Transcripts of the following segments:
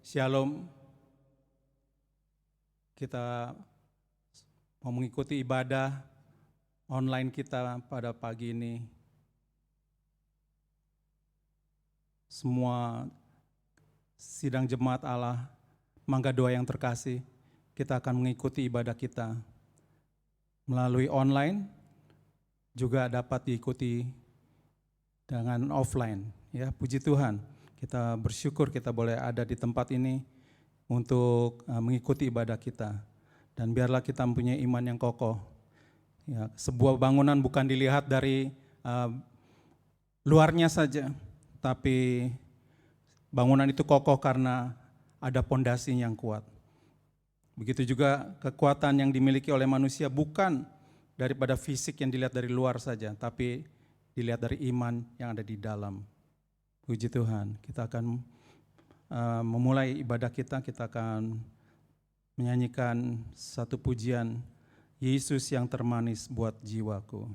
Shalom, kita mau mengikuti ibadah online kita pada pagi ini. Semua sidang jemaat Allah, Mangga Dua yang terkasih, kita akan mengikuti ibadah kita melalui online, juga dapat diikuti dengan offline. Ya, puji Tuhan. Kita bersyukur kita boleh ada di tempat ini untuk mengikuti ibadah kita. Dan biarlah kita mempunyai iman yang kokoh. Ya, sebuah bangunan bukan dilihat dari luarnya saja, tapi bangunan itu kokoh karena ada pondasi yang kuat. Begitu juga kekuatan yang dimiliki oleh manusia bukan daripada fisik yang dilihat dari luar saja, tapi dilihat dari iman yang ada di dalam. Puji Tuhan, kita akan memulai ibadah kita akan menyanyikan satu pujian, Yesus yang termanis buat jiwaku.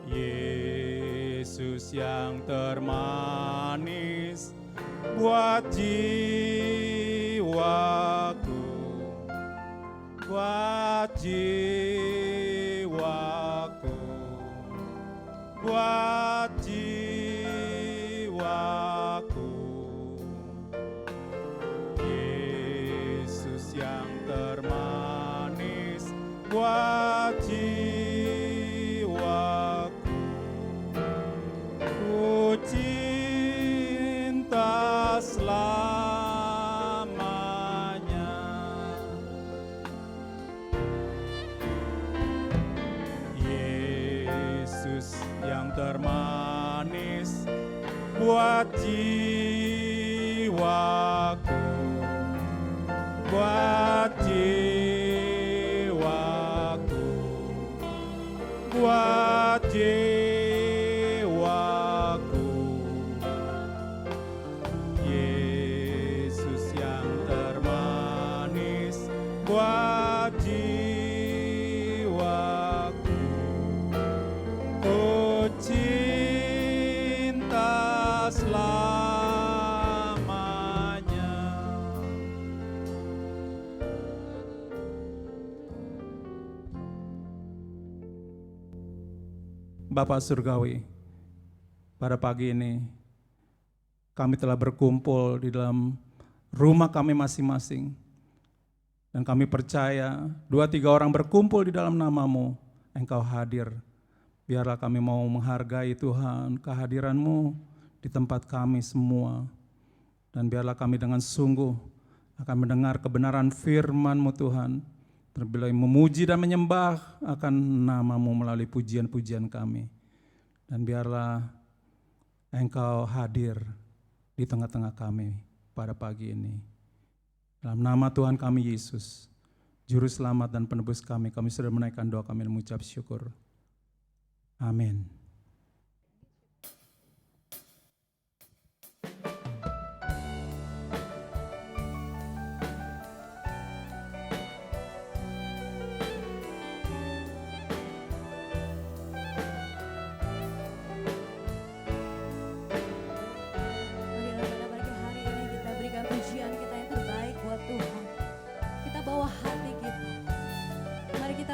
Yesus yang termanis buat jiwaku, buat jiwaku, buat jiwaku. Yesus yang termanis buat jiwaku. Cinta selamanya. Yesus yang termanis buat jiwaku, buat jiwaku, buat jiwaku. Buat jiwaku, ku cinta selamanya. Bapa Surgawi, pada pagi ini kami telah berkumpul di dalam rumah kami masing-masing. Dan kami percaya 2-3 orang berkumpul di dalam nama-Mu, Engkau hadir. Biarlah kami mau menghargai Tuhan, kehadiran-Mu di tempat kami semua. Dan biarlah kami dengan sungguh akan mendengar kebenaran firman-Mu Tuhan. Terlebih memuji dan menyembah akan nama-Mu melalui pujian-pujian kami. Dan biarlah Engkau hadir di tengah-tengah kami pada pagi ini. Dalam nama Tuhan kami Yesus, Juru Selamat dan Penebus kami sudah menaikkan doa kami dan mengucap syukur. Amin.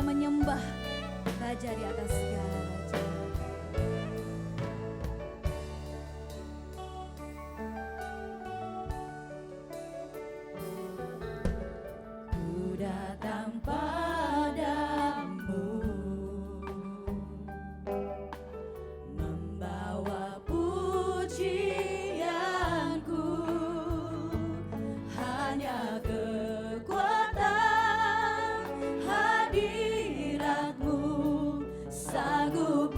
Menyembah Raja di atas segala raja. Ku datang padamu, membawa pujianku, hanya kekuatan hadiratmu sanggup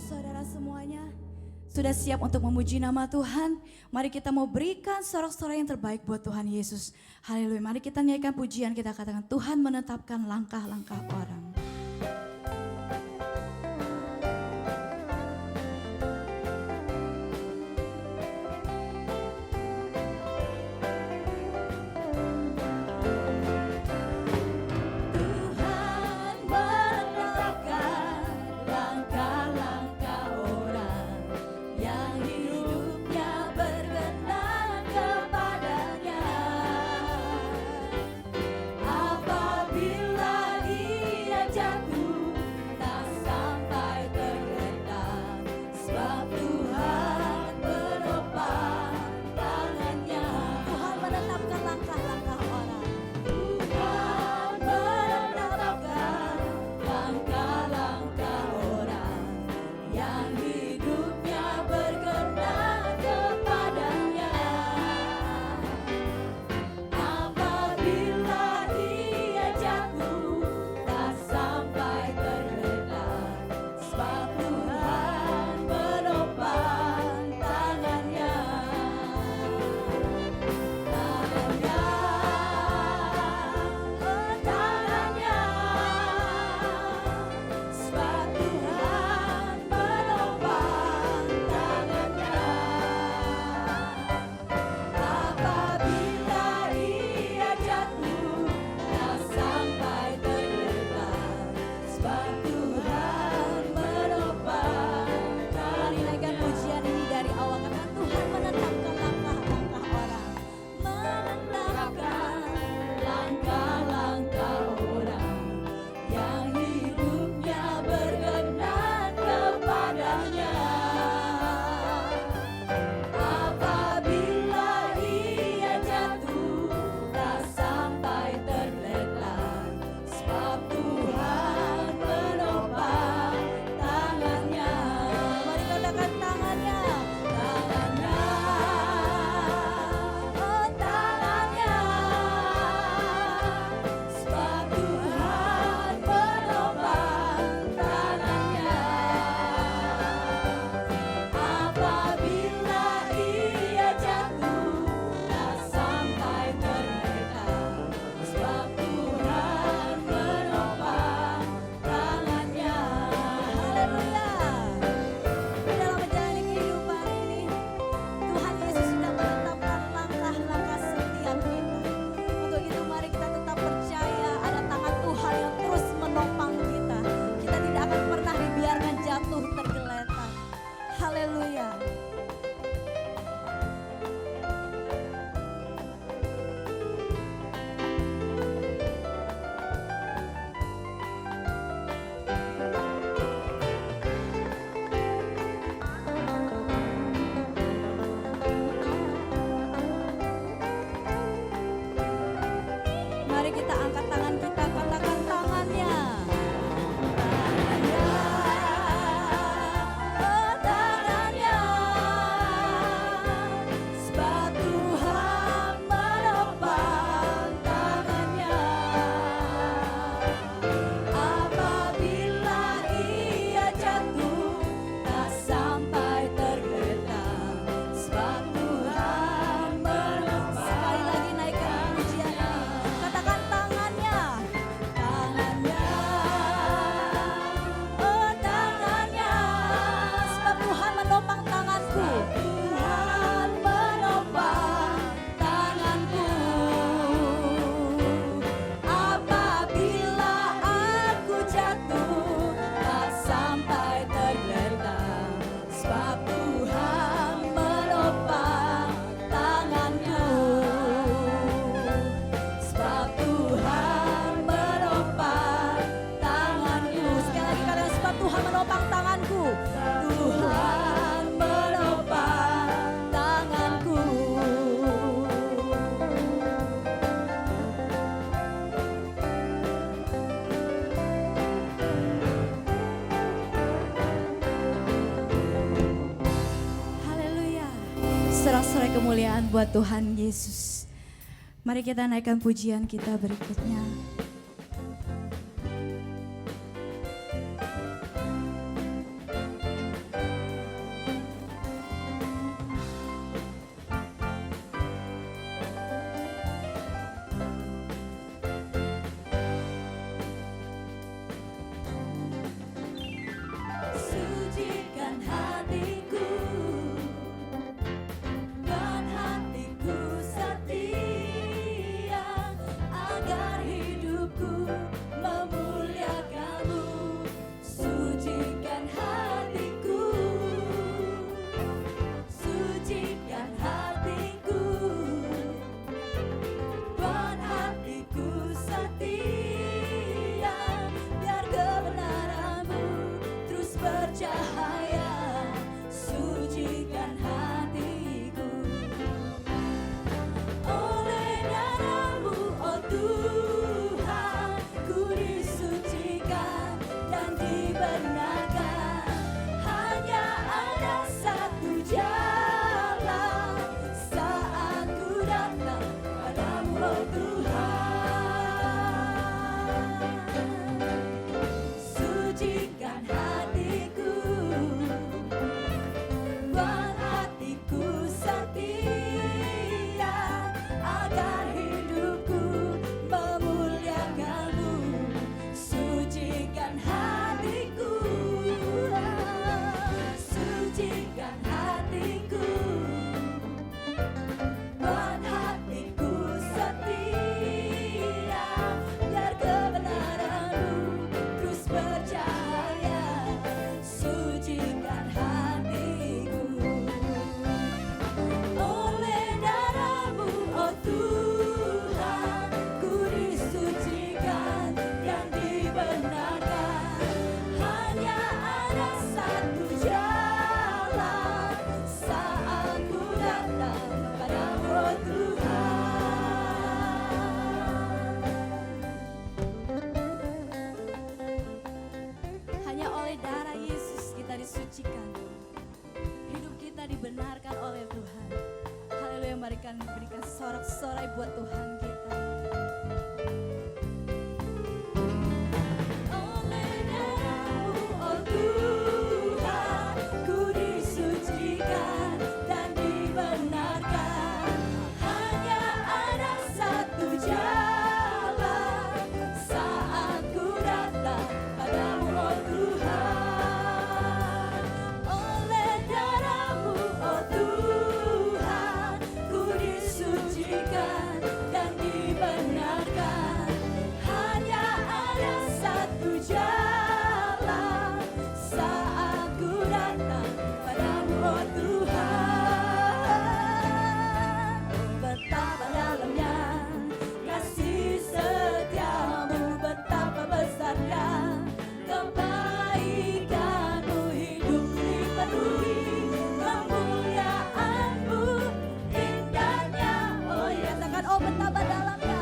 saudara semuanya sudah siap untuk memuji nama Tuhan? Mari kita mau berikan sorak-sorai yang terbaik buat Tuhan Yesus. Haleluya. Mari kita nyanyikan pujian, kita katakan Tuhan menetapkan langkah-langkah orang. Mari kita angkat tangan kita, katakan tangannya. Tangannya, oh tangannya, sebab Tuhan menopang tangannya. Apabila ia jatuh, tak sampai tergeletak, sebab Tuhan menopang. Sekali lagi naikkan pujiannya. Katakan tangannya, tangannya, oh tangannya, sebab Tuhan menopang tanganku. Tuhan menopang tanganku. Apabila aku jatuh, tak sampai tergeletak, sebab Tuhan menopang tanganku. Sebab Tuhan menopang tanganku. Sekali lagi katakan sebab Tuhan menopang tanganku. Tuhan menopang tanganku. Haleluya. Sorak-sorai kemuliaan buat Tuhan Yesus. Mari kita naikkan pujian kita berikutnya. buat Tuhan kita. Oleh darah-Mu, oh Tuhan, ku disucikan dan dibenarkan. Hanya ada satu jalan saat ku datang padamu, oh Tuhan. Oleh darah-Mu, oh Tuhan, ku disucikan dan dibenarkan. Hanya ada satu jalan saat ku datang padamu, oh Tuhan. Betapa dalamnya kasih setiamu, betapa besarnya kebaikanmu, hidup dipenuhi kemuliaanmu, indahnya, oh ya katakan oh betapa dalamnya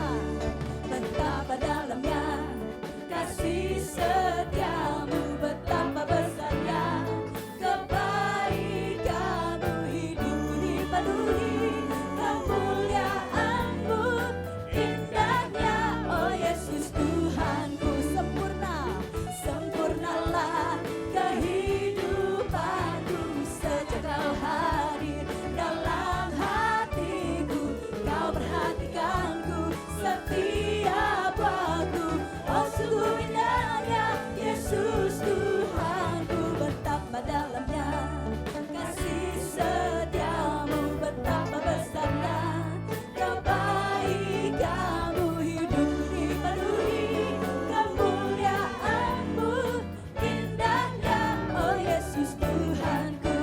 kasih setiamu, betapa besarnya kebaikanmu, hidupku dipenuhi kemuliaanmu, indahnya, oh Yesus Tuhanku. Sempurnalah kehidupanku sejak Kau hadir dalam hatiku. Kau perhatikanku setiap waktu, oh sungguh indahnya Yesus Tuhanku. Betapa dalamnya kasih setiamu, betapa besarnya kebaikanmu, hidupku dipenuhi kemuliaanmu, indahnya, oh Yesus Tuhanku.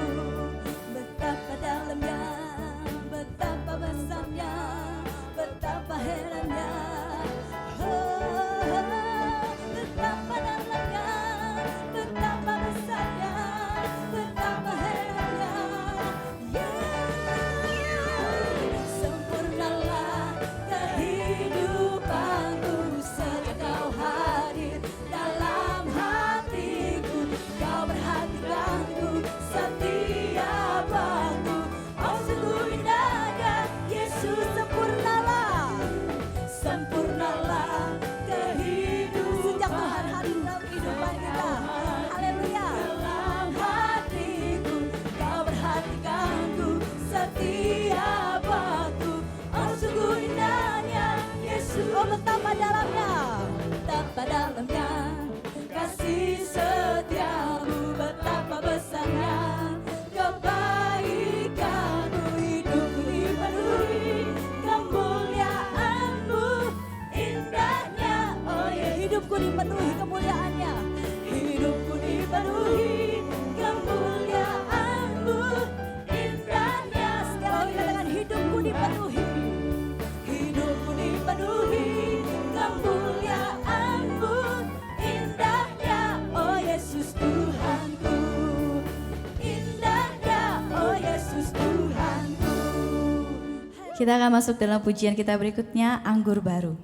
Betapa dalamnya, betapa besarnya, betapa herannya, oh, betapa dalamnya, betapa besarnya, betapa herannya, sempurnalah kehidupanku sejak Kau hadir dalam hatiku. Kau perhatikanku setiap waktu, oh sungguh indahnya Yesus. Sempurnalah kehidupan sejak Tuhan hadir dalam kehidupan kita. Haleluya. Dalam hatiku Kau perhatikanku setiap waktu, oh sungguh indahnya Yesus. Oh betapa dalamnya kasih setiamu, betapa besarnya kebaikanmu, hidupku dipenuhi kemuliaanmu, indahnya, oh ya hidupku dipenuhi kemuliaannya, hidupku dipenuhi kemuliaanmu, indahnya. Sekali lagi katakan hidupku dipenuhi kemuliaanmu, indahnya, oh Yesus Tuhanku, indahnya, oh Yesus Tuhanku. Kita akan masuk dalam pujian kita berikutnya, Anggur Baru.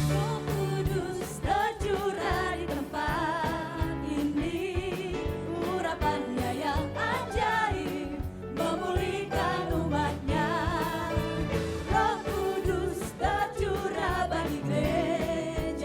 Roh Kudus tercurah di tempat ini, urapannya yang ajaib memulihkan umatnya. Roh Kudus tercurah bagi gereja.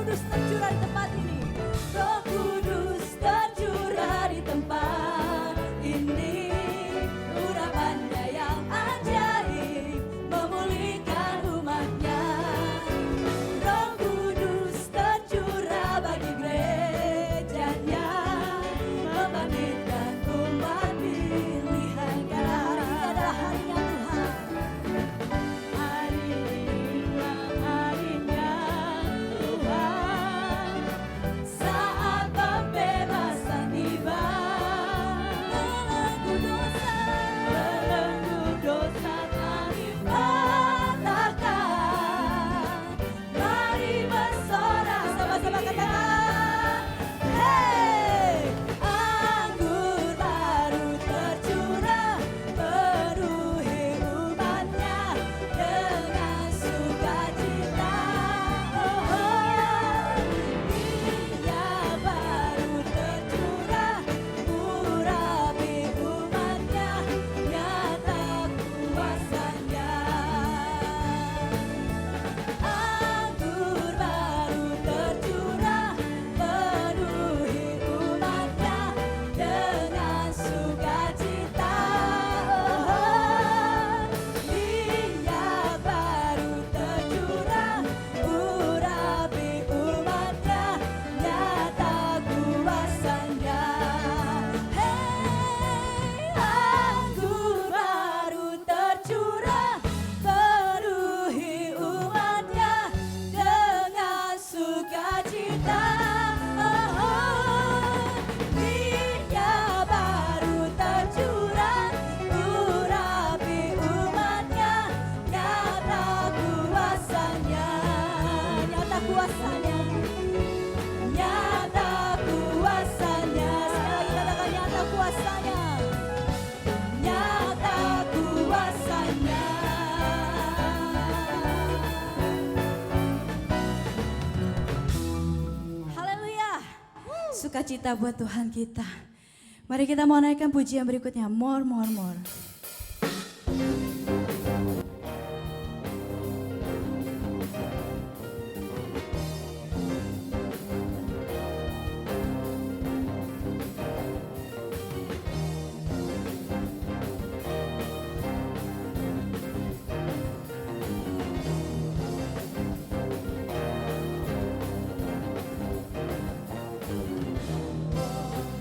Kudus tercurah di tempat ini. Roh Kudus tercurah di tempat ini. Urapannya yang ajaib memulihkan umatnya. Roh Kudus tercurah bagi gerejanya, membangkitkan umat pilihan. Karena hari ini adalah harinya Tuhan. Saat pembebasan tiba, belenggu dosa kami patahkan. Mari bersorak sama-sama katakan, hey, anggur baru tercurah, penuhi umatnya dengan sukacita. Minyak baru tercurah, urapi umatnya, nyata kuasanya. Anggur baru tercurah, penuhi umatnya dengan sukacita. Minyak baru tercurah, urapi umatnya, nyata kuasanya. Hey, anggur baru tercurah, penuhi umatnya dengan sukacita. Minyak baru tercurah, urapi umatnya, nyata kuasanya. Nyata kuasanya. Nyata kuasanya. Sekali lagi katakan nyata kuasanya. Nyata kuasanya. Haleluya. Sukacita buat Tuhan kita. Mari kita mau naikkan pujian berikutnya. More, more, more.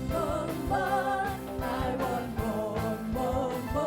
More, more, I want more, more, more.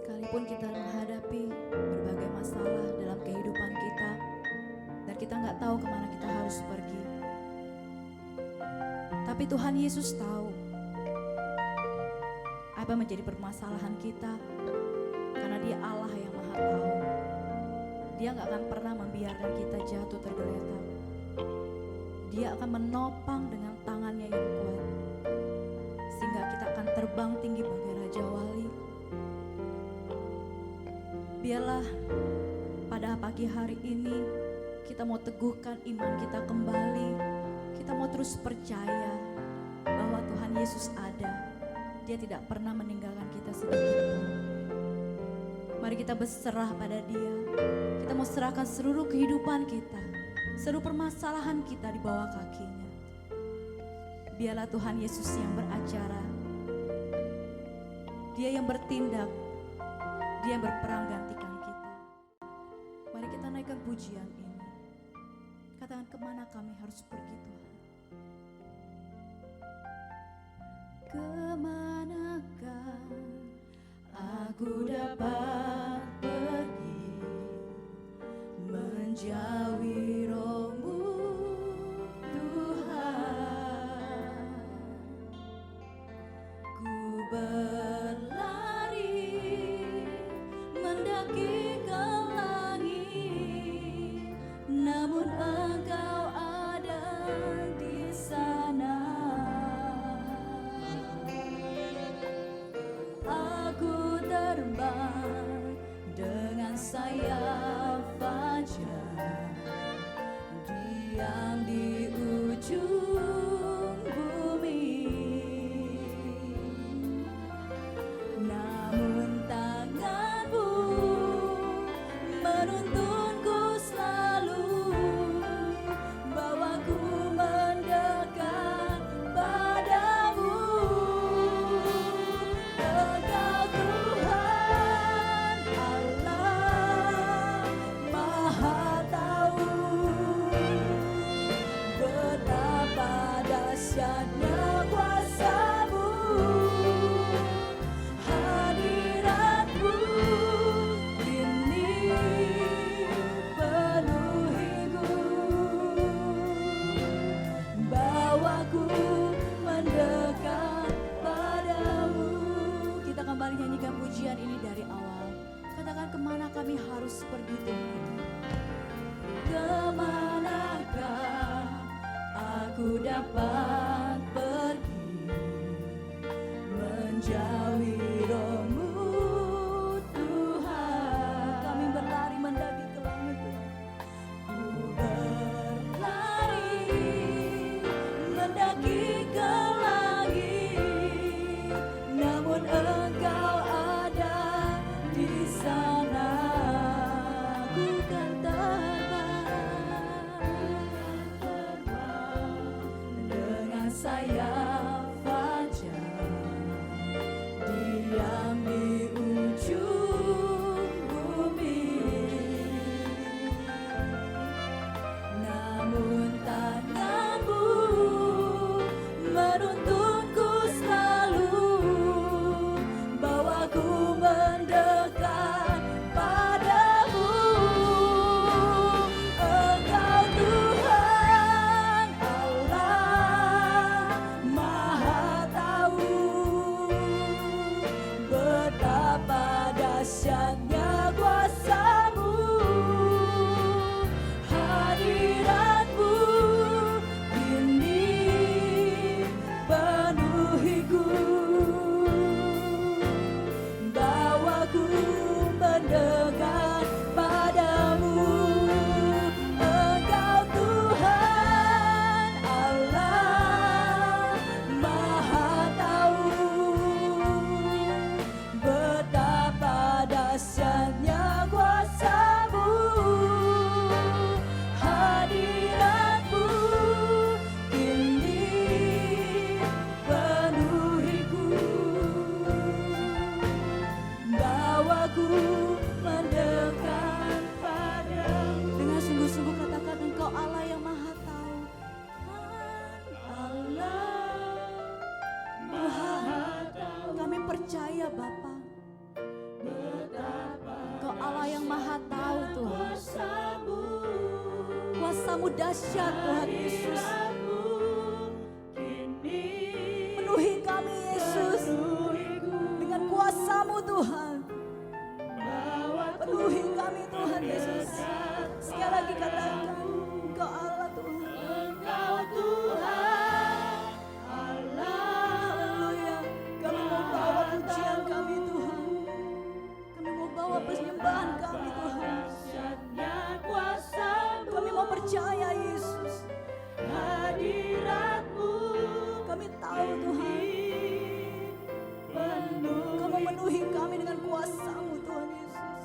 Sekalipun kita menghadapi berbagai masalah dalam kehidupan kita, dan kita nggak tahu kemana kita harus pergi. Tapi Tuhan Yesus tahu apa menjadi permasalahan kita, karena Dia Allah yang Maha Tahu. Dia nggak akan pernah membiarkan kita jatuh tergeletak. Dia akan menopang dengan tangannya yang kuat, sehingga kita akan terbang tinggi bagai Raja Wali. Biarlah pada pagi hari ini kita mau teguhkan iman kita kembali. Kita mau terus percaya bahwa Tuhan Yesus ada. Dia tidak pernah meninggalkan kita sedikitpun. Mari kita berserah pada Dia. Kita mau serahkan seluruh kehidupan kita, seluruh permasalahan kita di bawah kaki-Nya. Biarlah Tuhan Yesus yang beracara. Dia yang bertindak. Dia yang berperang gantikan kita. Mari kita naikkan pujian ini. Katakan, kemana kami harus pergi Tuhan? Kemanakah aku dapat pergi menjauhi Roh-Mu Tuhan? Ku berlari mendaki ke langit, namun Engkau ada di sana. Aku terbang dengan sayap fajar, diam di ujung bumi. Namun tangan-Mu menuntunku selalu, bawaku mendekat padamu. Engkau Tuhan Allah Maha Tahu, betapa dahsyatnya kuasa-Mu. Hadirat-Mu ini penuhiku, bawaku mendekat padamu. Kita kembali nyanyikan pujian ini dari awal. Katakan, kemana kami harus pergi Tuhan? Kemanakah aku dapat pergi menjauhi Roh-Mu Tuhan? Kami berlari mendaki ke langit Tuhan. Ku berlari mendaki ke langit, namun Engkau ada di sana. Ku kan terbang dengan sayap fajar, diam di ujung bumi. Namun tangan-Mu menuntunku selalu, bawaku mendekat padamu. Engkau Tuhan Allah Maha Tahu, betapa dahsyatnya kuasa-Mu. Hadirat-Mu ini penuhiku, bawaku mendekat padamu. Engkau Tuhan Allah Maha Tahu, betapa dahsyatnya kuasa-Mu. Hadirat-Mu ini penuhiku, bawaku mendekat padamu. Dengan sungguh-sungguh katakan, Engkau Allah yang Maha Tahu. Allah Maha Tahu. Kami percaya Bapa, kuasa-Mu dahsyat Tuhan Yesus. Penuhi kami Yesus dengan kuasa-Mu Tuhan. Penuhi kami Tuhan Yesus. Sekali lagi katakan, Engkau Allah Tuhan. Engkau Tuhan Allah. Haleluya. Kami mau bawa pujian kami Tuhan. Kami mau bawa penyembahan kami Tuhan. Kami mau percaya Yesus. Hadirat-Mu. Kami tahu Tuhan. Kau memenuhi kami dengan kuasa-Mu Tuhan Yesus.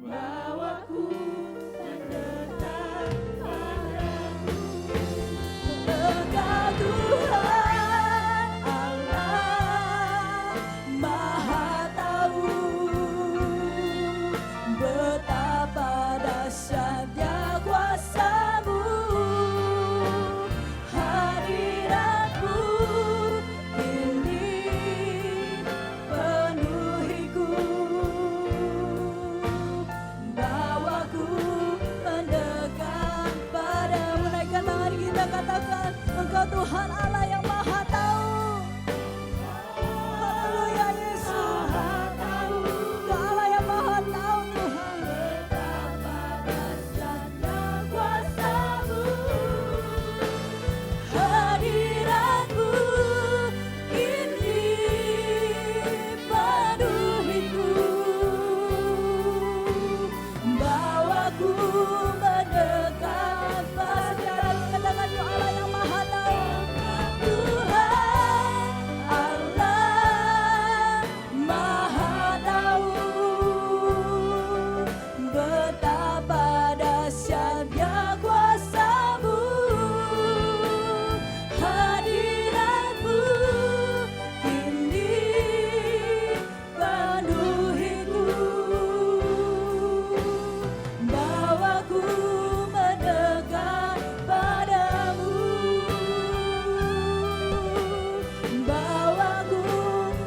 Bawaku mendekat padamu. Engkau Tuhan Allah Maha Tahu betapa dahsyatnya kuasa-Mu. Hadirat-Mu ini penuhiku. Bawaku mendekat padamu. Naikkan tangan kita, katakan, Engkau Tuhan Allah yang Maha Tahu. Haleluya Yesus. Engkau Allah yang Maha Tahu Tuhan. Betapa dahsyatnya kuasa-Mu. Hadirat-Mu ini penuhiku. Bawaku mendekat padamu. Katakan, Engkau Allah yang Maha Tahu. Tuhan Allah Maha Tahu betapa dahsyatnya kuasa-Mu. Hadirat-Mu ini penuhiku. Bawaku mendekat padamu. Bawaku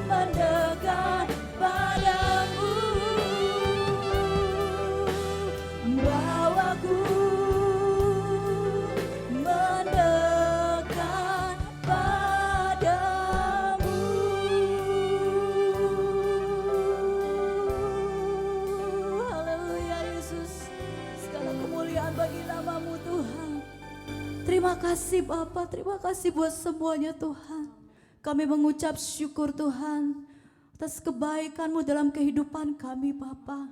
mendekat padamu. Bawaku mendekat padamu. Haleluya Yesus. Segala kemuliaan bagi nama-Mu Tuhan. Terima kasih Bapa, terima kasih buat semuanya Tuhan. Kami mengucap syukur Tuhan atas kebaikan-Mu dalam kehidupan kami Bapa.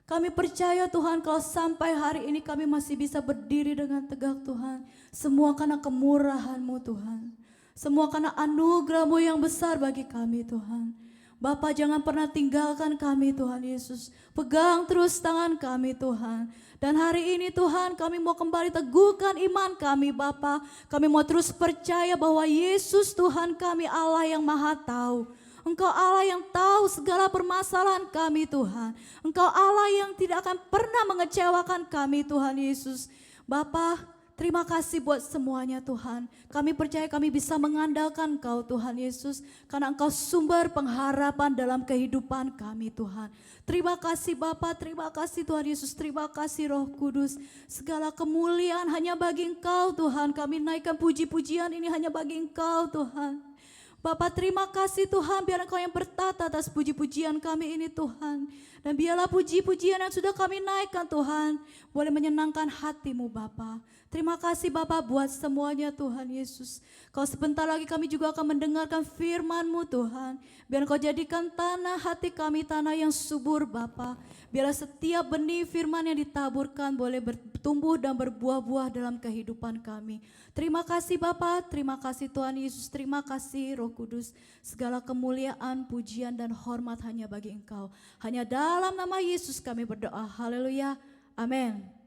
Kami percaya Tuhan kalau sampai hari ini kami masih bisa berdiri dengan tegak Tuhan. Semua karena kemurahan-Mu Tuhan. Semua karena anugerah-Mu yang besar bagi kami Tuhan. Bapa, jangan pernah tinggalkan kami Tuhan Yesus. Pegang terus tangan kami Tuhan. Dan hari ini Tuhan kami mau kembali teguhkan iman kami Bapa. Kami mau terus percaya bahwa Yesus Tuhan kami Allah yang Maha Tahu. Engkau Allah yang tahu segala permasalahan kami Tuhan. Engkau Allah yang tidak akan pernah mengecewakan kami Tuhan Yesus. Bapa, terima kasih buat semuanya Tuhan. Kami percaya kami bisa mengandalkan Engkau Tuhan Yesus. Karena Engkau sumber pengharapan dalam kehidupan kami Tuhan. Terima kasih Bapa, terima kasih Tuhan Yesus, terima kasih Roh Kudus. Segala kemuliaan hanya bagi Engkau Tuhan. Kami naikkan puji-pujian ini hanya bagi Engkau Tuhan. Bapa, terima kasih Tuhan, biar Engkau yang bertata atas puji-pujian kami ini Tuhan. Dan biarlah puji-pujian yang sudah kami naikkan Tuhan boleh menyenangkan hati-Mu Bapa. Terima kasih Bapa buat semuanya Tuhan Yesus. Kau sebentar lagi kami juga akan mendengarkan firman-Mu Tuhan. Biar Engkau jadikan tanah hati kami tanah yang subur Bapa. Biarlah setiap benih firman yang ditaburkan boleh bertumbuh dan berbuah-buah dalam kehidupan kami. Terima kasih Bapa, terima kasih Tuhan Yesus, terima kasih Roh Kudus. Segala kemuliaan, pujian dan hormat hanya bagi Engkau. Hanya dalam nama Yesus kami berdoa. Haleluya. Amin.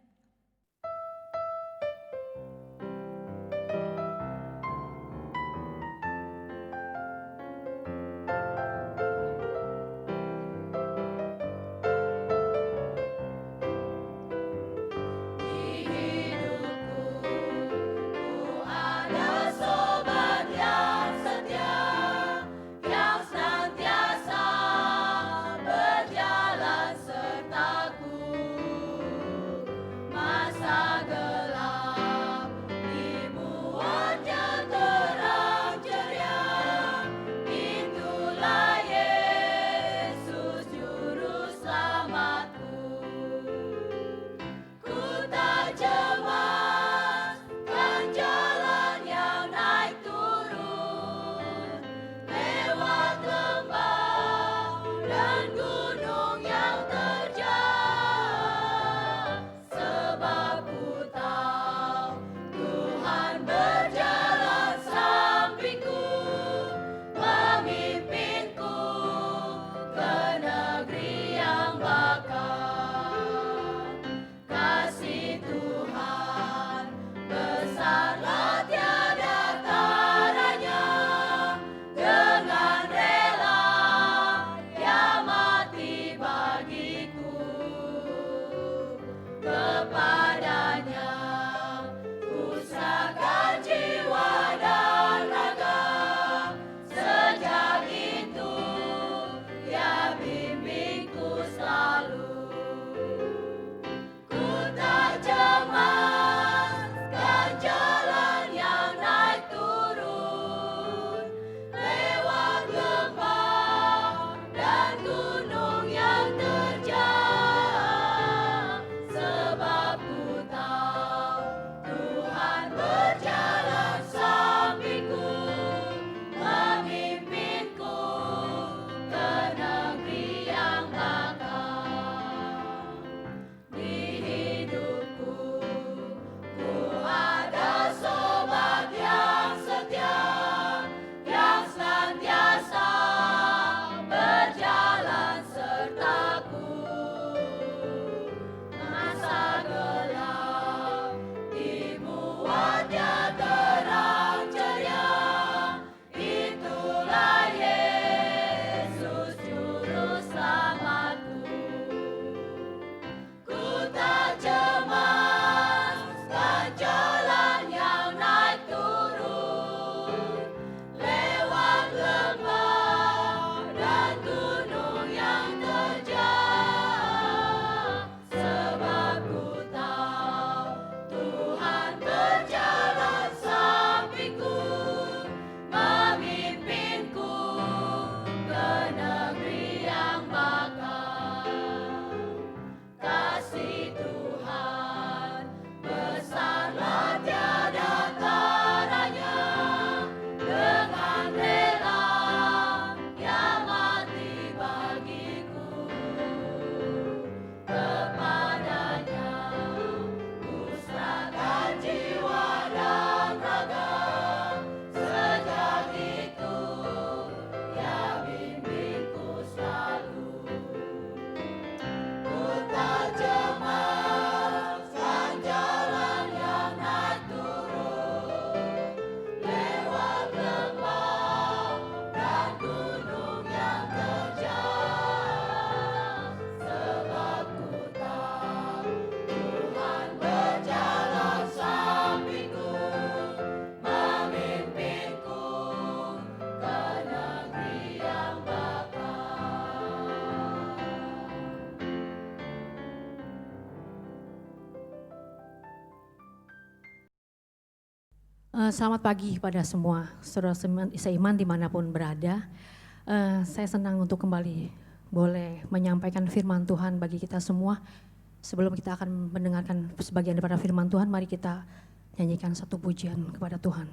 Selamat pagi pada semua saudara seiman dimanapun berada. Saya senang untuk kembali boleh menyampaikan firman Tuhan bagi kita semua. Sebelum kita akan mendengarkan sebagian daripada firman Tuhan, mari kita nyanyikan satu pujian kepada Tuhan.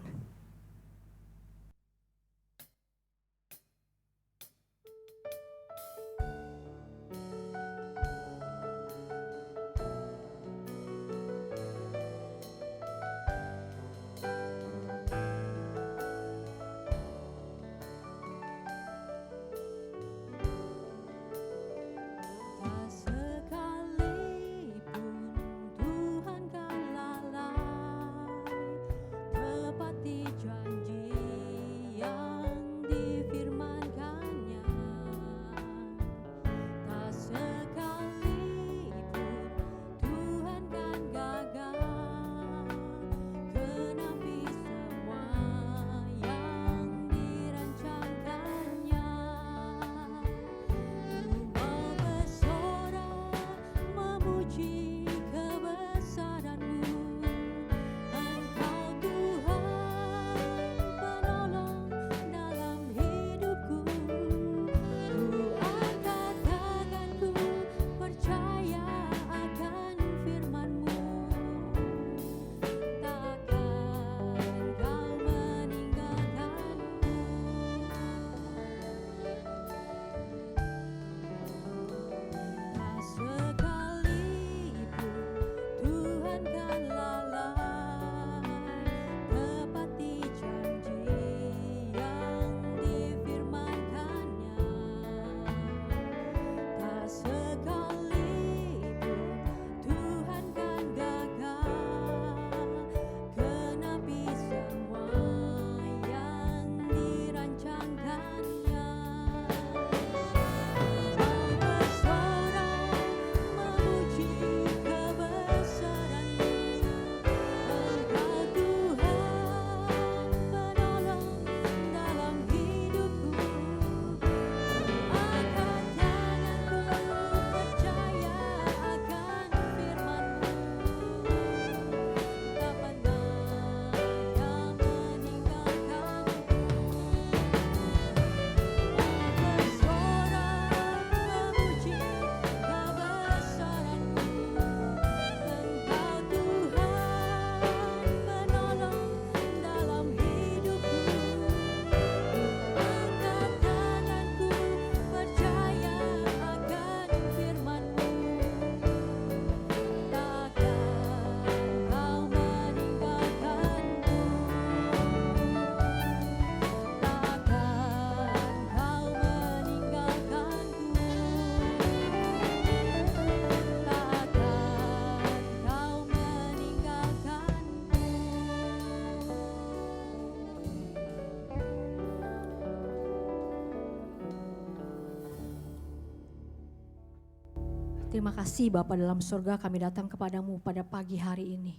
Terima kasih Bapa dalam surga, kami datang kepadamu pada pagi hari ini.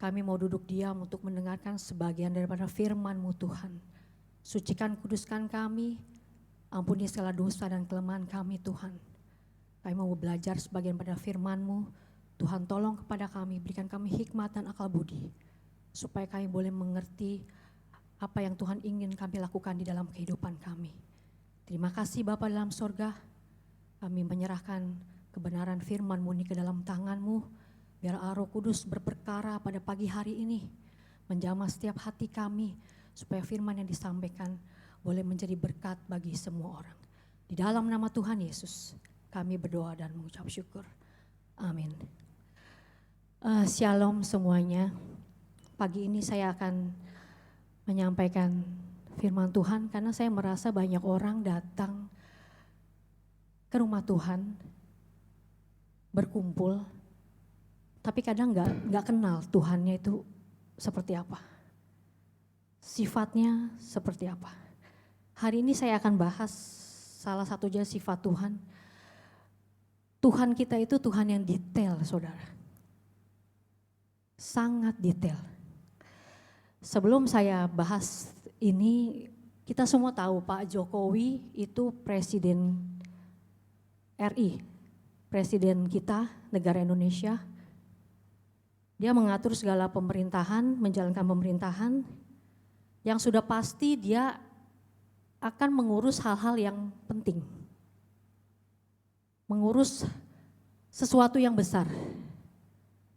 Kami mau duduk diam untuk mendengarkan sebagian daripada firman-Mu Tuhan. Sucikan, kuduskan kami, ampuni segala dosa dan kelemahan kami Tuhan. Kami mau belajar sebagian pada firman-Mu. Tuhan tolong kepada kami, berikan kami hikmat dan akal budi. Supaya kami boleh mengerti apa yang Tuhan ingin kami lakukan di dalam kehidupan kami. Terima kasih Bapa dalam surga. Kami menyerahkan kebenaran firman-Mu ini ke dalam tangan-Mu. Biar Roh Kudus berperkara pada pagi hari ini. Menjamah setiap hati kami. Supaya firman yang disampaikan boleh menjadi berkat bagi semua orang. Di dalam nama Tuhan Yesus kami berdoa dan mengucap syukur. Amin. Shalom semuanya. Pagi ini saya akan menyampaikan firman Tuhan. Karena saya merasa banyak orang datang ke rumah Tuhan, berkumpul, tapi kadang nggak kenal Tuhannya itu seperti apa, sifatnya seperti apa. Hari ini saya akan bahas salah satu aja sifat Tuhan. Tuhan kita itu Tuhan yang detail, saudara, sangat detail. Sebelum saya bahas ini, kita semua tahu Pak Jokowi itu Presiden RI, Presiden kita, negara Indonesia. Dia mengatur segala pemerintahan, menjalankan pemerintahan. Yang sudah pasti dia akan mengurus hal-hal yang penting. Mengurus sesuatu yang besar.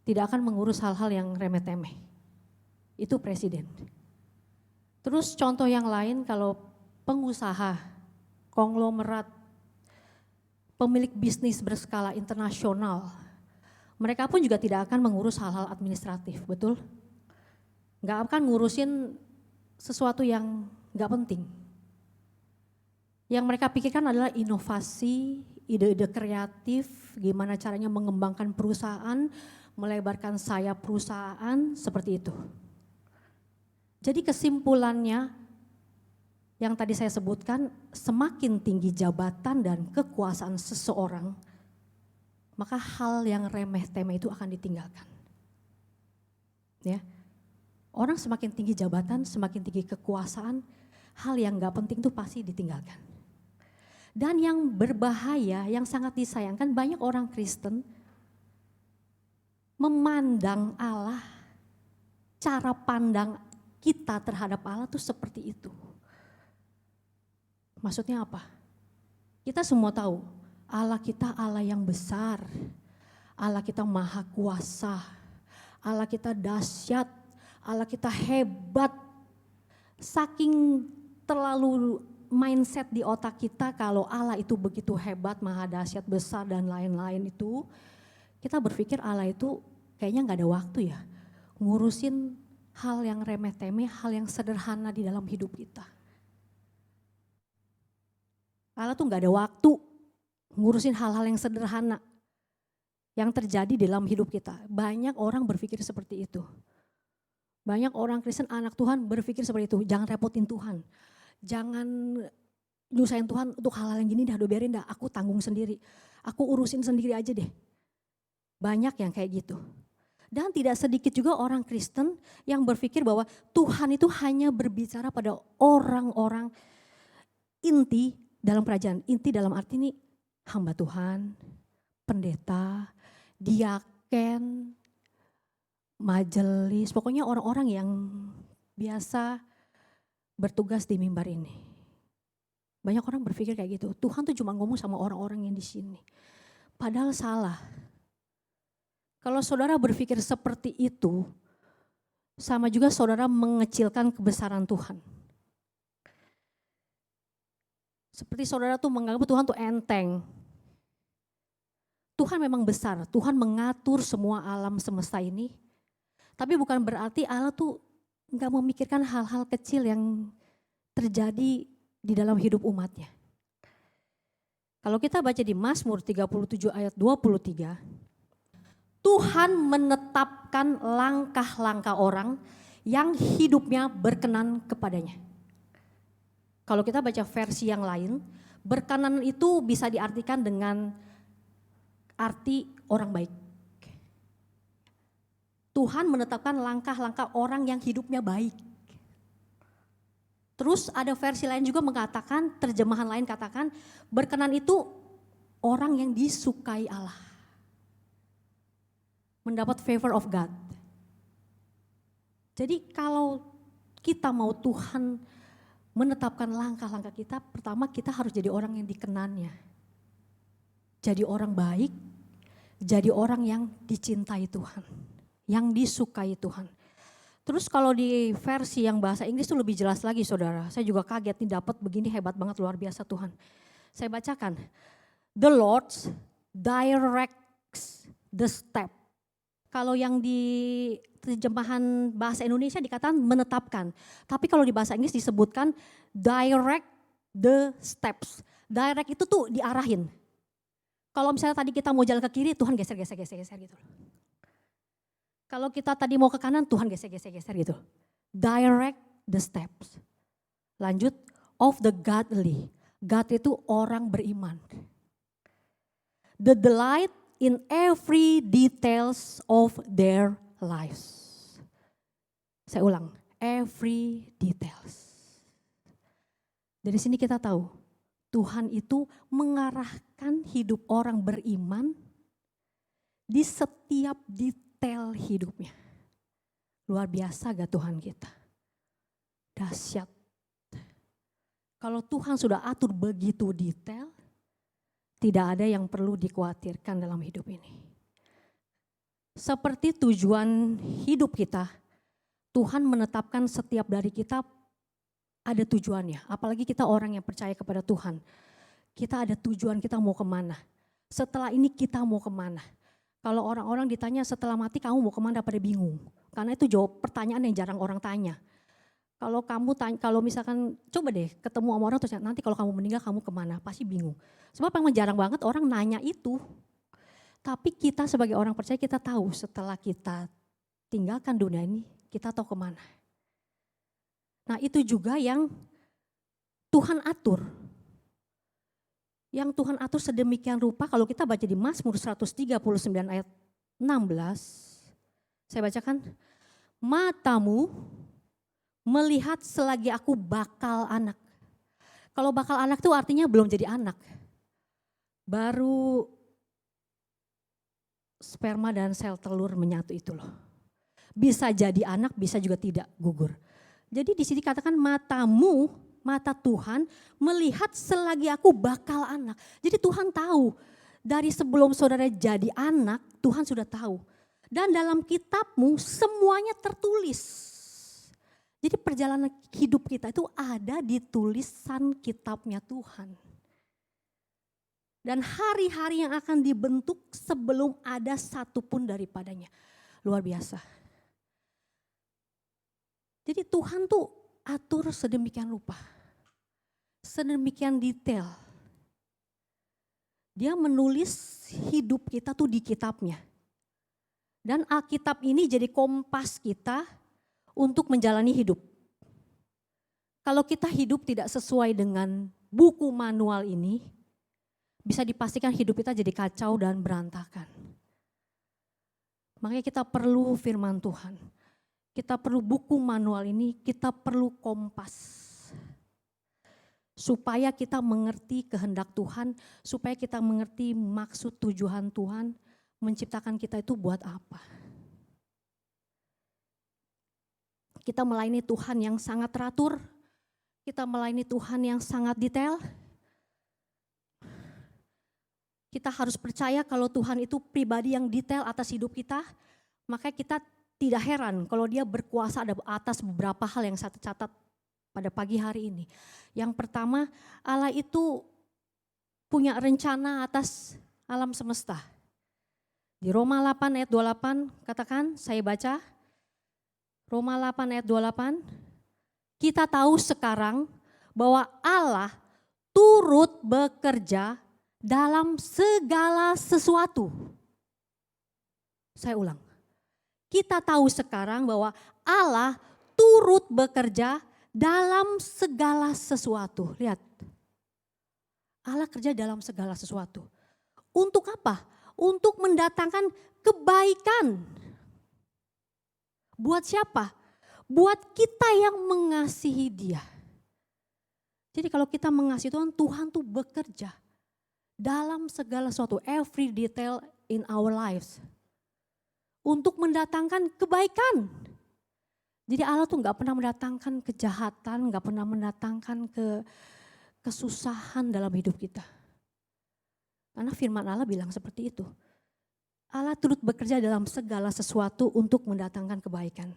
Tidak akan mengurus hal-hal yang remeh-temeh. Itu presiden. Terus contoh yang lain kalau pengusaha, konglomerat, pemilik bisnis berskala internasional, mereka pun juga tidak akan mengurus hal-hal administratif, betul? Nggak akan ngurusin sesuatu yang nggak penting. Yang mereka pikirkan adalah inovasi, ide-ide kreatif, gimana caranya mengembangkan perusahaan, melebarkan sayap perusahaan, seperti itu. Jadi kesimpulannya yang tadi saya sebutkan, semakin tinggi jabatan dan kekuasaan seseorang, maka hal yang remeh-temeh itu akan ditinggalkan. Ya. Orang semakin tinggi jabatan, semakin tinggi kekuasaan, hal yang gak penting itu pasti ditinggalkan. Dan yang berbahaya, yang sangat disayangkan, banyak orang Kristen memandang Allah, cara pandang kita terhadap Allah tuh seperti itu. Maksudnya apa? Kita semua tahu Allah kita Allah yang besar, Allah kita maha kuasa, Allah kita dahsyat, Allah kita hebat. Saking terlalu mindset di otak kita kalau Allah itu begitu hebat, maha dahsyat, besar dan lain-lain itu, kita berpikir Allah itu kayaknya gak ada waktu ya ngurusin hal yang remeh-temeh, hal yang sederhana di dalam hidup kita. Allah tuh gak ada waktu ngurusin hal-hal yang sederhana yang terjadi dalam hidup kita. Banyak orang berpikir seperti itu. Banyak orang Kristen, anak Tuhan berpikir seperti itu. Jangan repotin Tuhan. Jangan nyusahin Tuhan untuk hal-hal yang gini dah, biarin dah, aku tanggung sendiri. Aku urusin sendiri aja deh. Banyak yang kayak gitu. Dan tidak sedikit juga orang Kristen yang berpikir bahwa Tuhan itu hanya berbicara pada orang-orang inti dalam kerajaan. Inti dalam arti ini hamba Tuhan, pendeta, diaken, majelis, pokoknya orang-orang yang biasa bertugas di mimbar ini. Banyak orang berpikir kayak gitu. Tuhan tuh cuma ngomong sama orang-orang yang di sini. Padahal salah. Kalau saudara berpikir seperti itu, sama juga saudara mengecilkan kebesaran Tuhan. Seperti saudara tuh menganggap Tuhan tuh enteng. Tuhan memang besar, Tuhan mengatur semua alam semesta ini. Tapi bukan berarti Allah tuh gak memikirkan hal-hal kecil yang terjadi di dalam hidup umatnya. Kalau kita baca di Mazmur 37 ayat 23, Tuhan menetapkan langkah-langkah orang yang hidupnya berkenan kepadanya. Kalau kita baca versi yang lain, berkenan itu bisa diartikan dengan arti orang baik. Tuhan menetapkan langkah-langkah orang yang hidupnya baik. Terus ada versi lain juga mengatakan, terjemahan lain katakan, berkenan itu orang yang disukai Allah. Mendapat favor of God. Jadi kalau kita mau Tuhan menetapkan langkah-langkah kita, pertama kita harus jadi orang yang dikenannya. Jadi orang baik, jadi orang yang dicintai Tuhan, yang disukai Tuhan. Terus kalau di versi yang bahasa Inggris itu lebih jelas lagi saudara. Saya juga kaget nih dapat begini, hebat banget, luar biasa Tuhan. Saya bacakan. The Lord directs the step. Kalau yang di terjemahan bahasa Indonesia dikatakan menetapkan. Tapi kalau di bahasa Inggris disebutkan direct the steps. Direct itu tuh diarahin. Kalau misalnya tadi kita mau jalan ke kiri, Tuhan geser gitu. Kalau kita tadi mau ke kanan, Tuhan geser gitu. Direct the steps. Lanjut, of the godly. God itu orang beriman. The delight in every details of their lives. Saya ulang, every details. Dari sini kita tahu, Tuhan itu mengarahkan hidup orang beriman di setiap detail detail hidupnya. Luar biasa gak Tuhan kita? Dahsyat. Kalau Tuhan sudah atur begitu detail, tidak ada yang perlu dikhawatirkan dalam hidup ini. Seperti tujuan hidup kita, Tuhan menetapkan setiap dari kita ada tujuannya. Apalagi kita orang yang percaya kepada Tuhan. Kita ada tujuan, kita mau kemana. Setelah ini kita mau kemana. Kalau orang-orang ditanya setelah mati kamu mau kemana, pada bingung. Karena itu jawab pertanyaan yang jarang orang tanya. Kalau kamu tanya, kalau misalkan coba deh ketemu sama orang terus nanti kalau kamu meninggal kamu kemana, pasti bingung. Sebab memang jarang banget orang nanya itu. Tapi kita sebagai orang percaya kita tahu setelah kita tinggalkan dunia ini kita tahu kemana. Nah itu juga yang Tuhan atur. Yang Tuhan atur sedemikian rupa, kalau kita baca di Mazmur 139 ayat 16, saya bacakan, matamu melihat selagi aku bakal anak. Kalau bakal anak itu artinya belum jadi anak. Baru sperma dan sel telur menyatu itu loh. Bisa jadi anak, bisa juga tidak, gugur. Jadi di sini katakan matamu, mata Tuhan melihat selagi aku bakal anak. Jadi Tuhan tahu dari sebelum saudara jadi anak, Tuhan sudah tahu. Dan dalam kitabmu semuanya tertulis. Jadi perjalanan hidup kita itu ada di tulisan kitabnya Tuhan. Dan hari-hari yang akan dibentuk sebelum ada satupun daripadanya. Luar biasa. Jadi Tuhan tuh atur sedemikian rupa. Sedemikian detail. Dia menulis hidup kita tuh di kitabnya. Dan Alkitab ini jadi kompas kita untuk menjalani hidup. Kalau kita hidup tidak sesuai dengan buku manual ini, bisa dipastikan hidup kita jadi kacau dan berantakan. Makanya kita perlu firman Tuhan. Kita perlu buku manual ini, kita perlu kompas. Supaya kita mengerti kehendak Tuhan, supaya kita mengerti maksud tujuan Tuhan, menciptakan kita itu buat apa. Kita melayani Tuhan yang sangat teratur, kita melayani Tuhan yang sangat detail. Kita harus percaya kalau Tuhan itu pribadi yang detail atas hidup kita, maka kita tidak heran kalau dia berkuasa atas beberapa hal yang saya catat pada pagi hari ini. Yang pertama, Allah itu punya rencana atas alam semesta. Di Roma 8 ayat 28 katakan, saya baca. Roma 8 ayat 28. Kita tahu sekarang bahwa Allah turut bekerja dalam segala sesuatu. Saya ulang. Kita tahu sekarang bahwa Allah turut bekerja dalam segala sesuatu. Lihat. Allah kerja dalam segala sesuatu. Untuk apa? Untuk mendatangkan kebaikan. Buat siapa? Buat kita yang mengasihi Dia. Jadi kalau kita mengasihi Tuhan, Tuhan tuh bekerja dalam segala sesuatu, every detail in our lives. Untuk mendatangkan kebaikan. Jadi Allah tuh gak pernah mendatangkan kejahatan, gak pernah mendatangkan kesusahan dalam hidup kita. Karena firman Allah bilang seperti itu. Allah turut bekerja dalam segala sesuatu untuk mendatangkan kebaikan.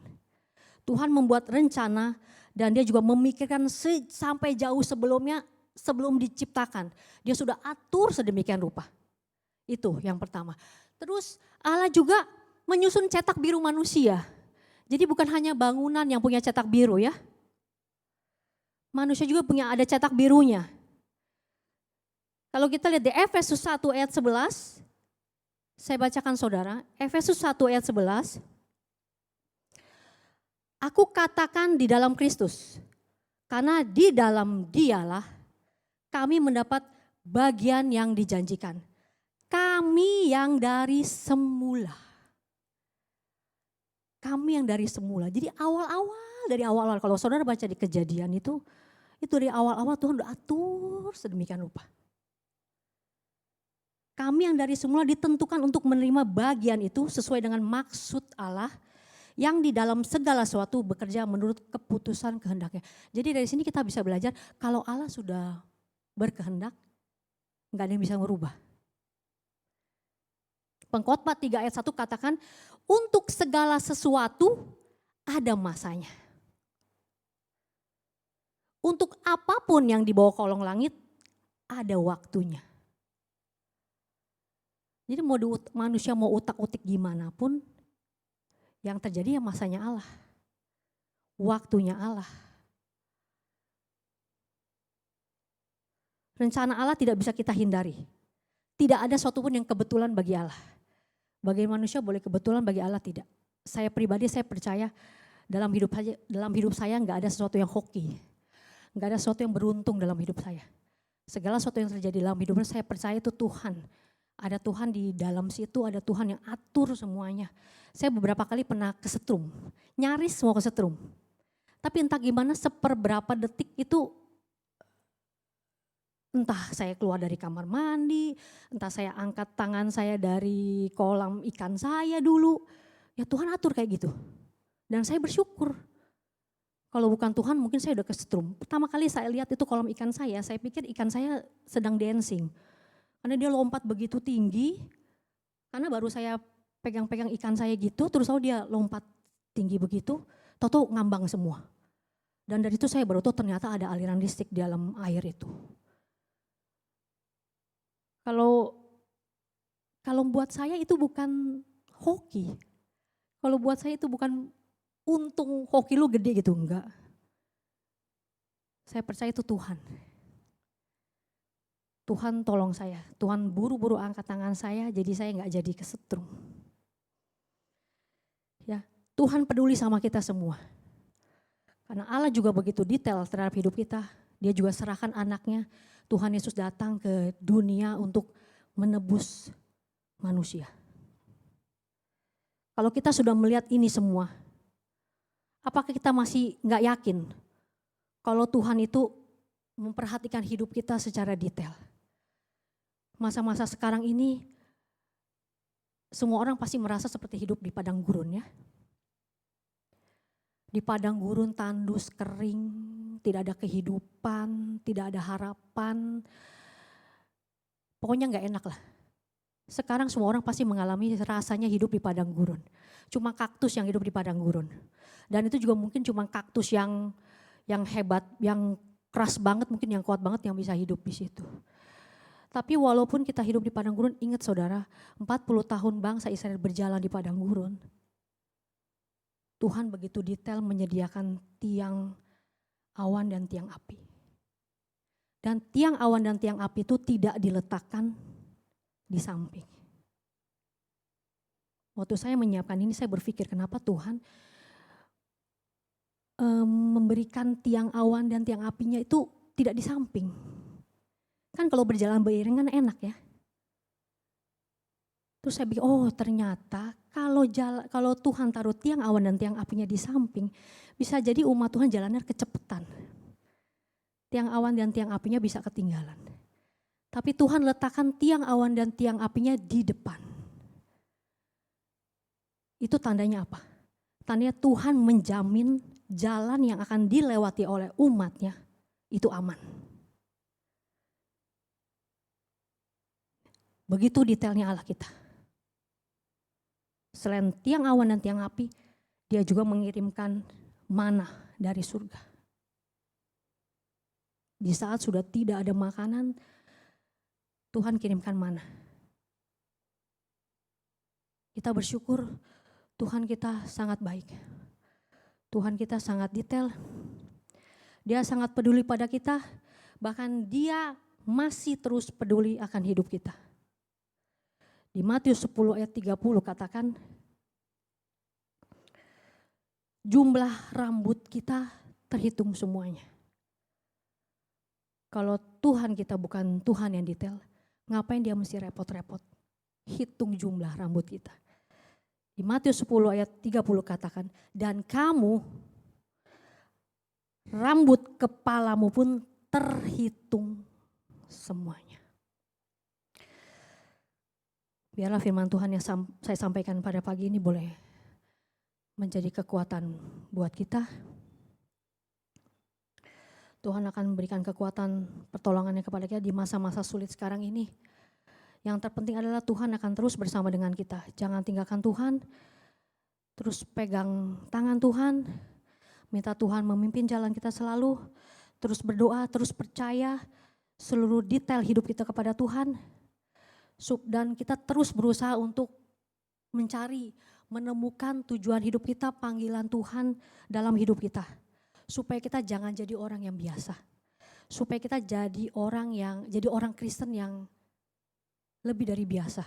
Tuhan membuat rencana dan dia juga memikirkan sampai jauh sebelumnya, sebelum diciptakan. Dia sudah atur sedemikian rupa. Itu yang pertama. Terus Allah juga menyusun cetak biru manusia. Jadi bukan hanya bangunan yang punya cetak biru ya. Manusia juga punya ada cetak birunya. Kalau kita lihat di Efesus 1 ayat 11, saya bacakan saudara, Efesus 1 ayat 11. Aku katakan di dalam Kristus, karena di dalam Dialah kami mendapat bagian yang dijanjikan. Kami yang dari semula. Kami yang dari semula. Jadi dari awal-awal kalau saudara baca di Kejadian itu dari awal-awal Tuhan udah atur sedemikian rupa. Kami yang dari semula ditentukan untuk menerima bagian itu sesuai dengan maksud Allah yang di dalam segala sesuatu bekerja menurut keputusan kehendaknya. Jadi dari sini kita bisa belajar kalau Allah sudah berkehendak, nggak ada yang bisa merubah. Pengkhotbah 3 ayat 1 katakan, untuk segala sesuatu ada masanya. Untuk apapun yang di bawah kolong langit ada waktunya. Jadi manusia mau utak-utik gimana pun, yang terjadi ya masanya Allah. Waktunya Allah. Rencana Allah tidak bisa kita hindari. Tidak ada sesuatu pun yang kebetulan bagi Allah. Bagi manusia boleh kebetulan, bagi Allah tidak. Saya pribadi saya percaya dalam hidup saya nggak ada sesuatu yang hoki. Nggak ada sesuatu yang beruntung dalam hidup saya. Segala sesuatu yang terjadi dalam hidup saya percaya itu Tuhan. Ada Tuhan di dalam situ, ada Tuhan yang atur semuanya. Saya beberapa kali pernah kesetrum, nyaris mau kesetrum. Tapi entah gimana seperberapa detik itu, entah saya keluar dari kamar mandi, entah saya angkat tangan saya dari kolam ikan saya dulu. Ya Tuhan atur kayak gitu. Dan saya bersyukur. Kalau bukan Tuhan mungkin saya udah kesetrum. Pertama kali saya lihat itu kolam ikan saya pikir ikan saya sedang dancing. Karena dia lompat begitu tinggi, karena baru saya pegang-pegang ikan saya gitu, terus dia lompat tinggi begitu, tahu-tahu ngambang semua. Dan dari itu saya baru tahu ternyata ada aliran listrik di dalam air itu. Kalau buat saya itu bukan hoki. Kalau buat saya itu bukan untung hoki lu gede gitu, enggak. Saya percaya itu Tuhan. Tuhan tolong saya, Tuhan buru-buru angkat tangan saya jadi saya enggak jadi kesetrum. Ya, Tuhan peduli sama kita semua. Karena Allah juga begitu detail terhadap hidup kita. Dia juga serahkan anaknya, Tuhan Yesus datang ke dunia untuk menebus manusia. Kalau kita sudah melihat ini semua, apakah kita masih nggak yakin kalau Tuhan itu memperhatikan hidup kita secara detail? Masa-masa sekarang ini semua orang pasti merasa seperti hidup di padang gurun ya. Di padang gurun tandus kering, tidak ada kehidupan, tidak ada harapan. Pokoknya nggak enak lah. Sekarang semua orang pasti mengalami rasanya hidup di padang gurun. Cuma kaktus yang hidup di padang gurun. Dan itu juga mungkin cuma kaktus yang hebat, yang keras banget, mungkin yang kuat banget yang bisa hidup di situ. Tapi walaupun kita hidup di padang gurun, ingat saudara, 40 tahun bangsa Israel berjalan di padang gurun. Tuhan begitu detail menyediakan tiang awan dan tiang api. Dan tiang awan dan tiang api itu tidak diletakkan di samping. Waktu saya menyiapkan ini saya berpikir kenapa Tuhan memberikan tiang awan dan tiang apinya itu tidak di samping. Kan kalau berjalan beriringan enak ya. Terus saya pikir, oh ternyata kalau Tuhan taruh tiang awan dan tiang apinya di samping, bisa jadi umat Tuhan jalannya kecepatan. Tiang awan dan tiang apinya bisa ketinggalan. Tapi Tuhan letakkan tiang awan dan tiang apinya di depan. Itu tandanya apa? Tandanya Tuhan menjamin jalan yang akan dilewati oleh umatnya itu aman. Begitu detailnya Allah kita. Selain tiang awan dan tiang api, dia juga mengirimkan mana dari surga. Di saat sudah tidak ada makanan, Tuhan kirimkan mana. Kita bersyukur Tuhan kita sangat baik. Tuhan kita sangat detail. Dia sangat peduli pada kita, bahkan dia masih terus peduli akan hidup kita. Di Matius 10 ayat 30 katakan, jumlah rambut kita terhitung semuanya. Kalau Tuhan kita bukan Tuhan yang detail, ngapain dia mesti repot-repot hitung jumlah rambut kita. Di Matius 10 ayat 30 katakan, dan kamu rambut kepalamu pun terhitung semuanya. Biarlah firman Tuhan yang saya sampaikan pada pagi ini boleh menjadi kekuatan buat kita. Tuhan akan memberikan kekuatan pertolongannya kepada kita di masa-masa sulit sekarang ini. Yang terpenting adalah Tuhan akan terus bersama dengan kita. Jangan tinggalkan Tuhan, terus pegang tangan Tuhan, minta Tuhan memimpin jalan kita selalu, terus berdoa, terus percaya seluruh detail hidup kita kepada Tuhan. Dan kita terus berusaha untuk mencari, menemukan tujuan hidup kita, panggilan Tuhan dalam hidup kita. Supaya kita jangan jadi orang yang biasa. Supaya kita jadi orang Kristen yang lebih dari biasa.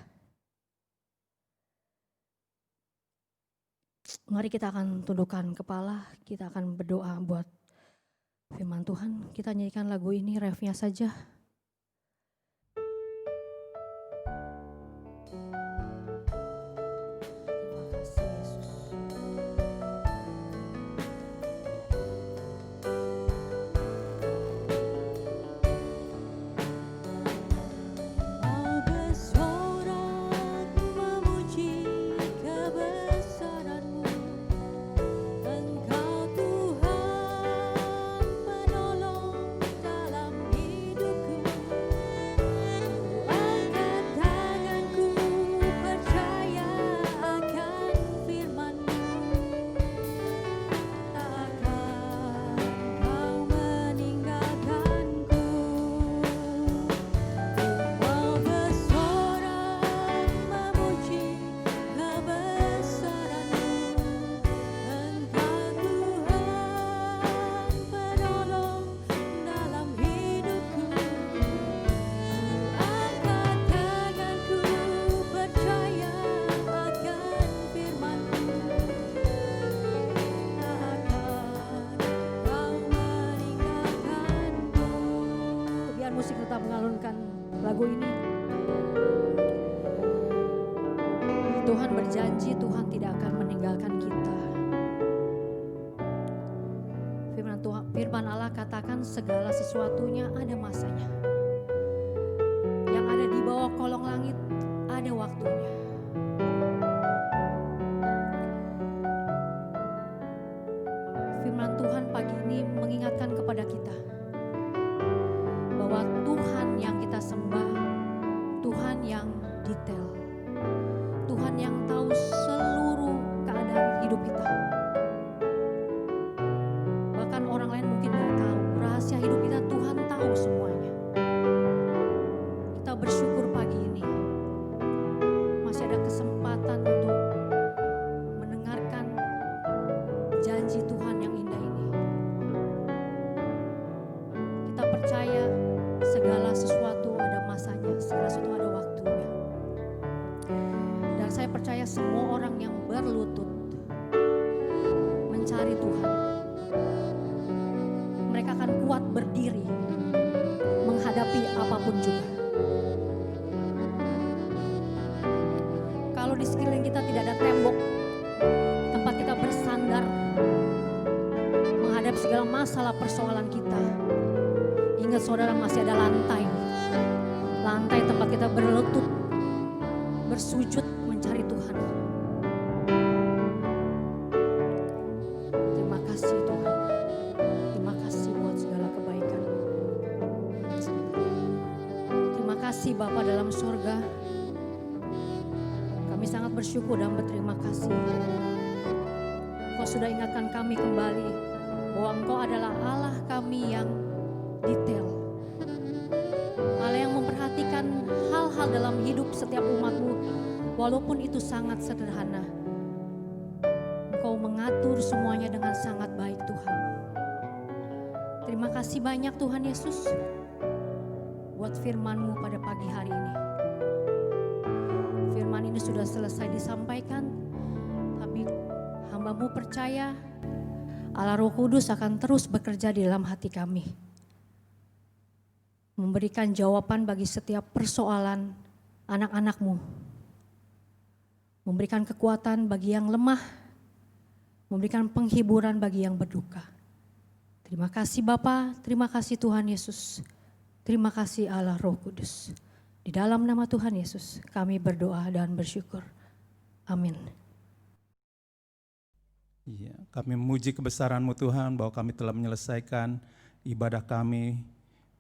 Mari kita akan tundukkan kepala, kita akan berdoa buat firman Tuhan. Kita nyanyikan lagu ini, refnya saja. Terima kasih Yesus. Mau bersorak memuji kebesaran-Mu. Engkau Tuhan penolong dalam hidupku. Angkat tanganku percaya akan firman-Mu. Takkan Kau meninggalkanku. Mau bersorak memuji kebesaran-Mu. Engkau Tuhan penolong dalam hidupku. Angkat tanganku percaya akan firman-Mu. Takkan Kau meninggalkanku. Biar musik tetap mengalunkan lagu ini. Tuhan berjanji Tuhan tidak akan meninggalkan kita. Firman Allah katakan segala sesuatunya ada masanya. Yang ada di bawah kolong langit ada waktunya. Firman Tuhan pagi ini mengingatkan kepada kita bahwa Tuhan yang kita sembah, Tuhan yang detail, Tuhan yang tahu seluruh keadaan hidup kita. Bahkan orang lain mungkin gak tahu, rahasia hidup kita Tuhan tahu semuanya. Kita bersyukur pagi ini masih ada kesempatan untuk mendengarkan janji Tuhan yang indah ini. Kita percaya segala sesuatu ada masanya, segala sesuatu ada waktunya. Dan saya percaya semua orang yang berlutut mencari Tuhan, mereka akan kuat berdiri menghadapi apapun juga. Kalau di sekeliling kita tidak ada tembok tempat kita bersandar menghadapi segala masalah persoalan kita, ingat saudara masih ada lantai. Lantai tempat kita berlutut, bersujud mencari Tuhan. Terima kasih Tuhan. Terima kasih buat segala kebaikan. Terima kasih Bapa dalam surga. Kami sangat bersyukur dan berterima kasih. Engkau sudah ingatkan kami kembali bahwa Engkau adalah Allah kami yang detail. Allah yang memperhatikan hal-hal dalam hidup setiap umat-Mu, walaupun itu sangat sederhana. Engkau mengatur semuanya dengan sangat baik Tuhan. Terima kasih banyak Tuhan Yesus buat firman-Mu pada pagi hari ini. Firman ini sudah selesai disampaikan, tapi hamba-Mu percaya Allah Roh Kudus akan terus bekerja di dalam hati kami. Memberikan jawaban bagi setiap persoalan anak-anak-Mu. Memberikan kekuatan bagi yang lemah. Memberikan penghiburan bagi yang berduka. Terima kasih Bapa, terima kasih Tuhan Yesus. Terima kasih Allah Roh Kudus. Di dalam nama Tuhan Yesus kami berdoa dan bersyukur. Amin. Iya, kami memuji kebesaran-Mu Tuhan bahwa kami telah menyelesaikan ibadah kami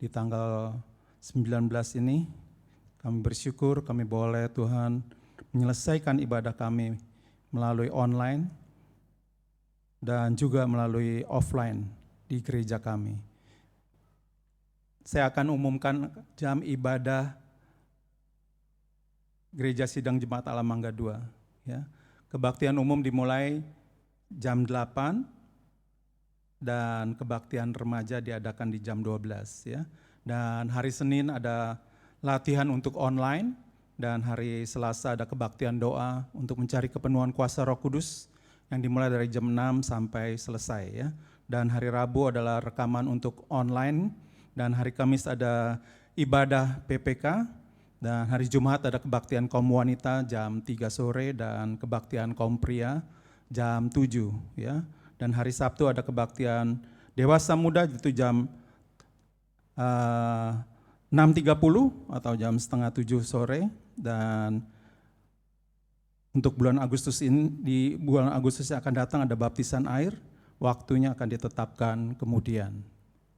di tanggal 19 ini. Kami bersyukur kami boleh Tuhan menyelesaikan ibadah kami melalui online dan juga melalui offline di gereja kami. Saya akan umumkan jam ibadah Gereja Sidang Jemaat Allah Mangga 2. Ya. Kebaktian umum dimulai jam 8 dan kebaktian remaja diadakan di jam 12. Ya. Dan hari Senin ada latihan untuk online dan hari Selasa ada kebaktian doa untuk mencari kepenuhan kuasa Roh Kudus yang dimulai dari jam 6 sampai selesai. Ya. Dan hari Rabu adalah rekaman untuk online dan hari Kamis ada ibadah PPK. Dan hari Jumat ada kebaktian kaum wanita jam 3 sore dan kebaktian kaum pria jam 7. Ya. Dan hari Sabtu ada kebaktian dewasa muda itu jam 6.30 atau jam setengah 7 sore. Dan untuk bulan Agustus ini, di bulan Agustus yang akan datang ada baptisan air, waktunya akan ditetapkan kemudian.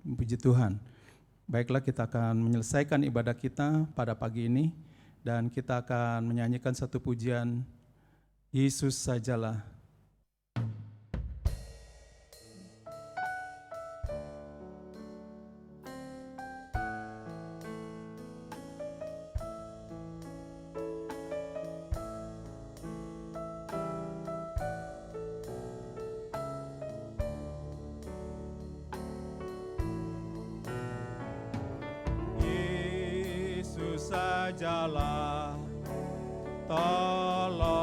Puji Tuhan. Baiklah, kita akan menyelesaikan ibadah kita pada pagi ini dan kita akan menyanyikan satu pujian, Yesus sajalah. Sajalah tolong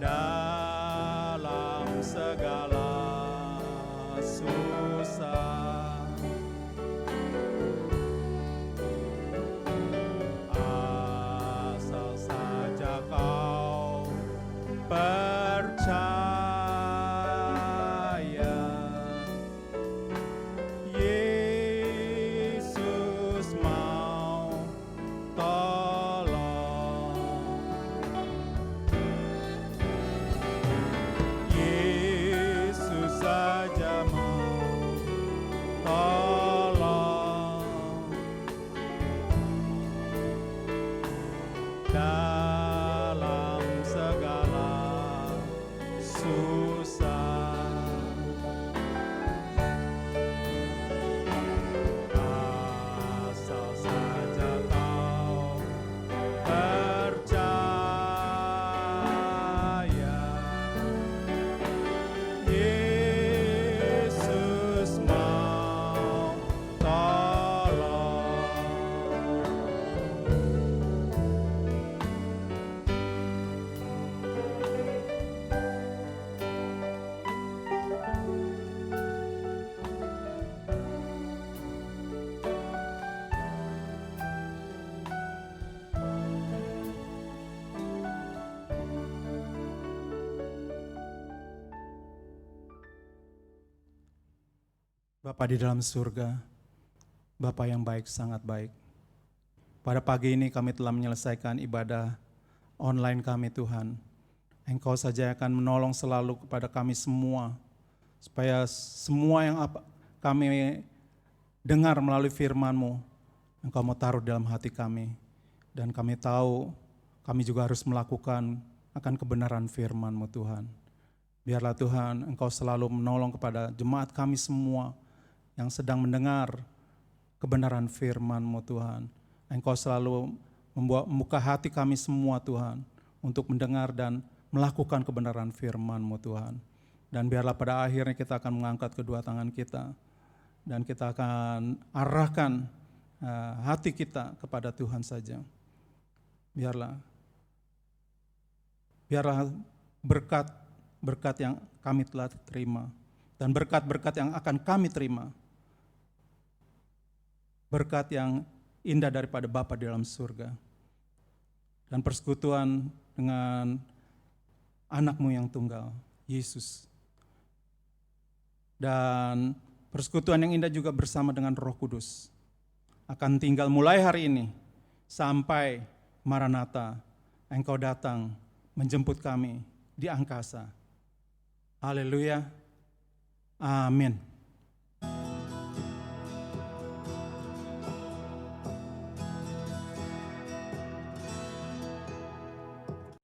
dalam segala susah, asal saja kau percaya. Dalam segala Bapa di dalam surga, Bapa yang baik, sangat baik. Pada pagi ini kami telah menyelesaikan ibadah online kami Tuhan. Engkau saja akan menolong selalu kepada kami semua, supaya semua yang kami dengar melalui firman-Mu, Engkau mau taruh dalam hati kami. Dan kami tahu kami juga harus melakukan akan kebenaran firman-Mu Tuhan. Biarlah Tuhan Engkau selalu menolong kepada jemaat kami semua yang sedang mendengar kebenaran firman-Mu Tuhan. Engkau selalu membuka hati kami semua Tuhan untuk mendengar dan melakukan kebenaran firman-Mu Tuhan. Dan biarlah pada akhirnya kita akan mengangkat kedua tangan kita dan kita akan arahkan hati kita kepada Tuhan saja. Biarlah berkat yang kami telah terima dan berkat-berkat yang akan kami terima, berkat yang indah daripada Bapa di dalam surga, dan persekutuan dengan anak-Mu yang tunggal, Yesus. Dan persekutuan yang indah juga bersama dengan Roh Kudus akan tinggal mulai hari ini sampai Maranatha, Engkau datang menjemput kami di angkasa. Haleluya. Amin.